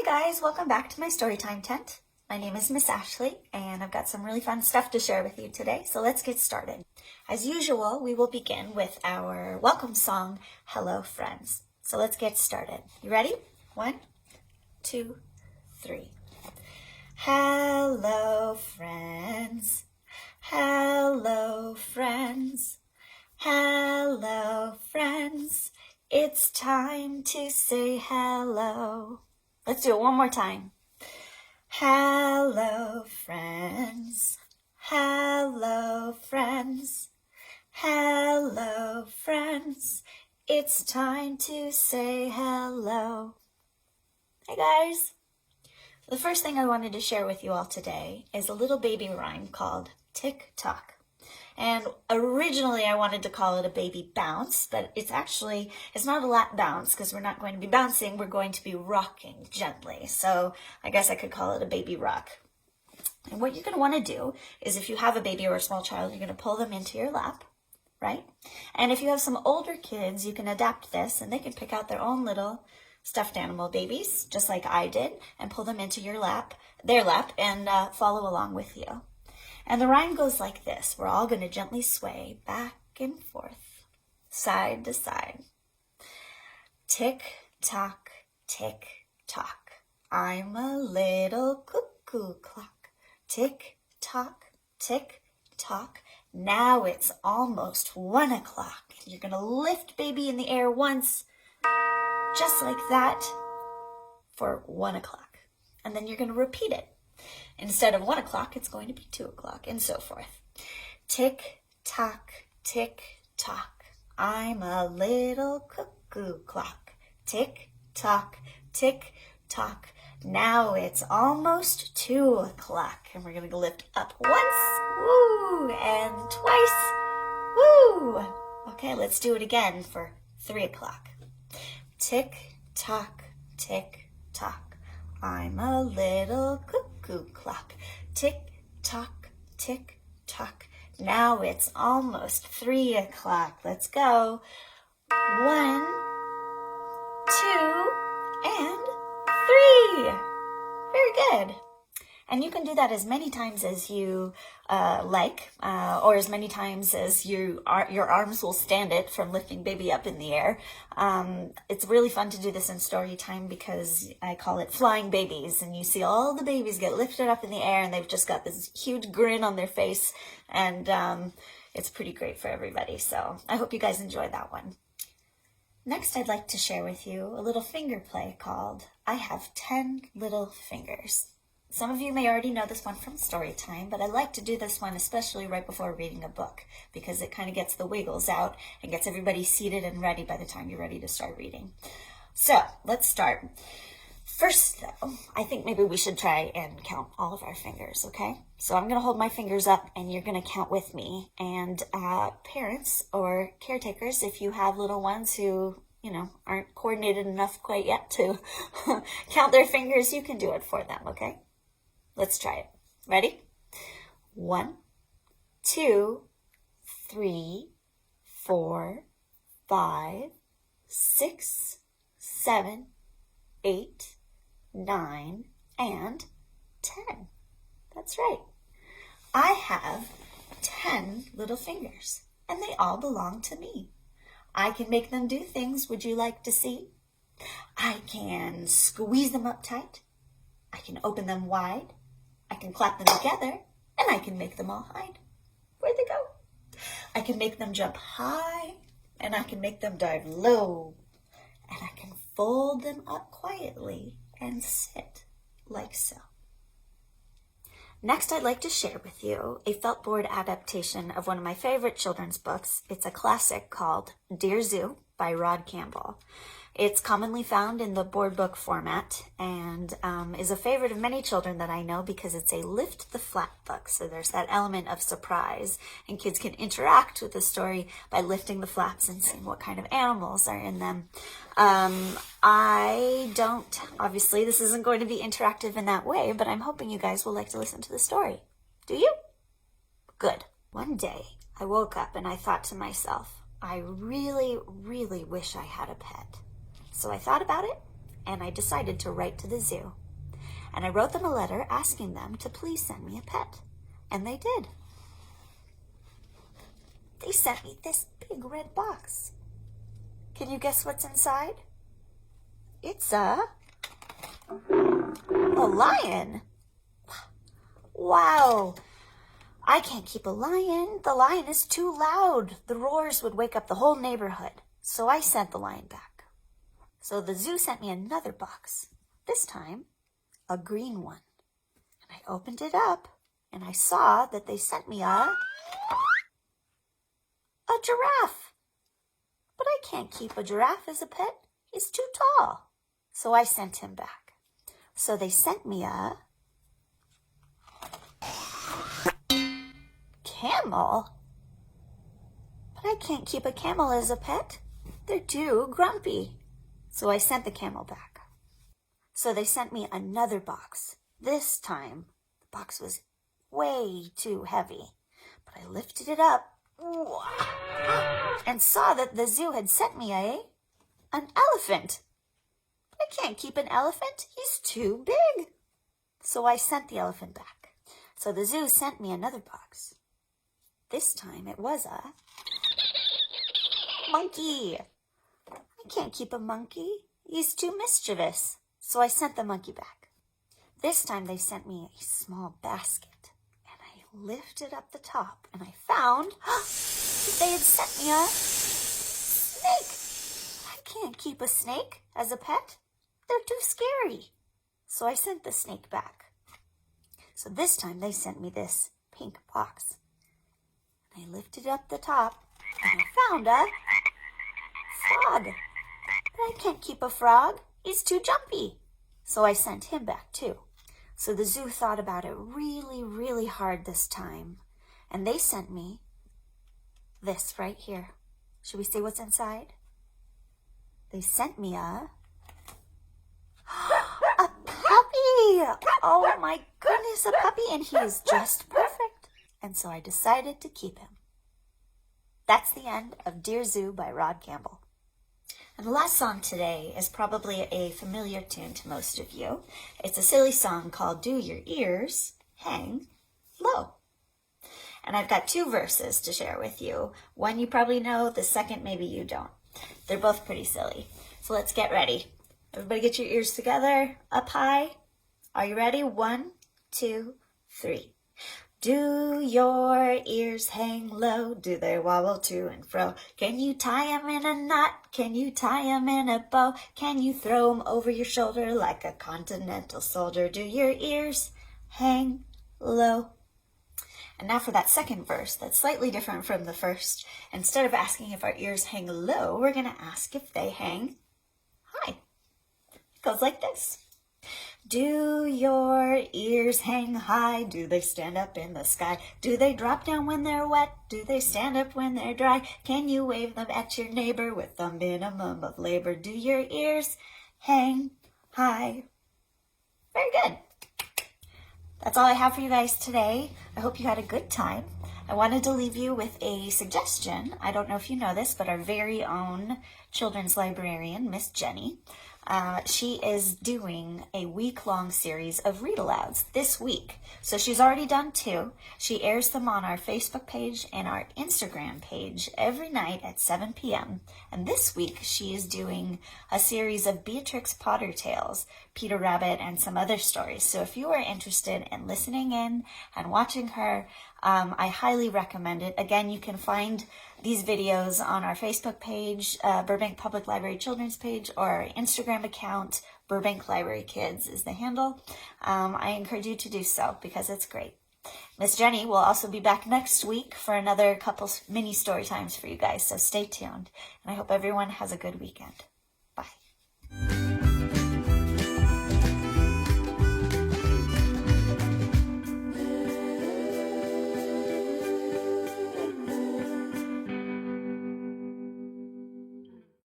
guys, welcome back to my Storytime tent. My name is Miss Ashley and I've got some really fun stuff to share with you today, so let's get started. As usual, we will begin with our welcome song, Hello Friends. So let's get started. You ready? 1, 2, 3. Hello friends, hello friends, hello friends. It's time to say hello. Let's do it one more time. Hello friends, hello friends, hello friends. It's time to say hello. Hey guys. The first thing I wanted to share with you all today is a little baby rhyme called Tick Tock. And originally I wanted to call it a baby bounce, but it's not a lap bounce because we're not going to be bouncing, we're going to be rocking gently. So I guess I could call it a baby rock. And what you're going to want to do is if you have a baby or a small child, you're going to pull them into your lap, right? And if you have some older kids, you can adapt this and they can pick out their own little stuffed animal babies, just like I did, and pull them into their lap, and follow along with you. And the rhyme goes like this. We're all going to gently sway back and forth, side to side. Tick tock, tick tock. I'm a little cuckoo clock. Tick tock, tick tock. Now it's almost 1 o'clock. You're going to lift baby in the air once, just like that, for 1 o'clock. And then you're going to repeat it. Instead of 1 o'clock, it's going to be 2 o'clock, and so forth. Tick tock, tick tock. I'm a little cuckoo clock. Tick tock, tick tock. Now it's almost 2 o'clock. And we're going to lift up once, woo, and twice, woo. Okay, let's do it again for 3 o'clock. Tick tock, tick tock. I'm a little cuckoo clock. Tick tock, tick tock. Now it's almost 3 o'clock. Let's go. 1, 2, and 3. Very good. And you can do that as many times as you like, or as many times as your arms will stand it from lifting baby up in the air. It's really fun to do this in story time because I call it flying babies. And you see all the babies get lifted up in the air and they've just got this huge grin on their face. And it's pretty great for everybody. So I hope you guys enjoy that one. Next, I'd like to share with you a little finger play called I Have 10 Little Fingers. Some of you may already know this one from Storytime, but I like to do this one especially right before reading a book because it kind of gets the wiggles out and gets everybody seated and ready by the time you're ready to start reading. So let's start. First, though, I think maybe we should try and count all of our fingers, okay? So I'm going to hold my fingers up and you're going to count with me. And parents or caretakers, if you have little ones who aren't coordinated enough quite yet to count their fingers, you can do it for them, okay? Let's try it. Ready? 1, 2, 3, 4, 5, 6, 7, 8, 9, and 10. That's right. I have 10 little fingers, and they all belong to me. I can make them do things would you like to see? I can squeeze them up tight. I can open them wide. I can clap them together, and I can make them all hide. Where'd they go? I can make them jump high, and I can make them dive low. And I can fold them up quietly and sit like so. Next, I'd like to share with you a felt board adaptation of one of my favorite children's books. It's a classic called Dear Zoo by Rod Campbell. It's commonly found in the board book format and is a favorite of many children that I know because it's a lift the flap book. So there's that element of surprise and kids can interact with the story by lifting the flaps and seeing what kind of animals are in them. Obviously this isn't going to be interactive in that way, but I'm hoping you guys will like to listen to the story. Do you? Good. One day I woke up and I thought to myself, I really, really wish I had a pet. So I thought about it and I decided to write to the zoo. And I wrote them a letter asking them to please send me a pet. And they did. They sent me this big red box. Can you guess what's inside? It's a lion. Wow. I can't keep a lion. The lion is too loud. The roars would wake up the whole neighborhood. So I sent the lion back. So the zoo sent me another box. This time, a green one. And I opened it up and I saw that they sent me a giraffe. But I can't keep a giraffe as a pet. He's too tall. So I sent him back. So they sent me a camel. But I can't keep a camel as a pet. They're too grumpy. So I sent the camel back. So they sent me another box. This time, the box was way too heavy. But I lifted it up and saw that the zoo had sent me an elephant. But I can't keep an elephant. He's too big. So I sent the elephant back. So the zoo sent me another box. This time it was a monkey. I can't keep a monkey. He's too mischievous. So I sent the monkey back. This time they sent me a small basket. And I lifted up the top and I found they had sent me a snake. I can't keep a snake as a pet. They're too scary. So I sent the snake back. So this time they sent me this pink box. And I lifted up the top and I found a frog. But I can't keep a frog. He's too jumpy. So I sent him back too. So the zoo thought about it really, really hard this time. And they sent me this right here. Should we see what's inside? They sent me a puppy. Oh my goodness, a puppy. And he is just perfect. And so I decided to keep him. That's the end of Dear Zoo by Rod Campbell. And the last song today is probably a familiar tune to most of you. It's a silly song called Do Your Ears Hang Low? And I've got two verses to share with you. One you probably know, the second maybe you don't. They're both pretty silly. So let's get ready. Everybody get your ears together, up high. Are you ready? 1, 2, 3. Do your ears hang low? Do they wobble to and fro? Can you tie 'em in a knot? Can you tie 'em in a bow? Can you throw 'em over your shoulder like a continental soldier? Do your ears hang low? And now for that second verse that's slightly different from the first. Instead of asking if our ears hang low, we're going to ask if they hang high. It goes like this. Do your ears hang high? Do they stand up in the sky? Do they drop down when they're wet? Do they stand up when they're dry? Can you wave them at your neighbor with the minimum of labor? Do your ears hang high? Very good. That's all I have for you guys today. I hope you had a good time. I wanted to leave you with a suggestion. I don't know if you know this, but our very own children's librarian, Miss Jenny, she is doing a week-long series of read-alouds this week. So she's already done 2. She airs them on our Facebook page and our Instagram page every night at 7 p.m. And this week she is doing a series of Beatrix Potter tales, Peter Rabbit, and some other stories. So if you are interested in listening in and watching her, I highly recommend it. Again, you can find these videos on our Facebook page, Burbank Public Library Children's page, or our Instagram account, Burbank Library Kids is the handle. I encourage you to do so because it's great. Miss Jenny will also be back next week for another couple mini story times for you guys, so stay tuned. And I hope everyone has a good weekend.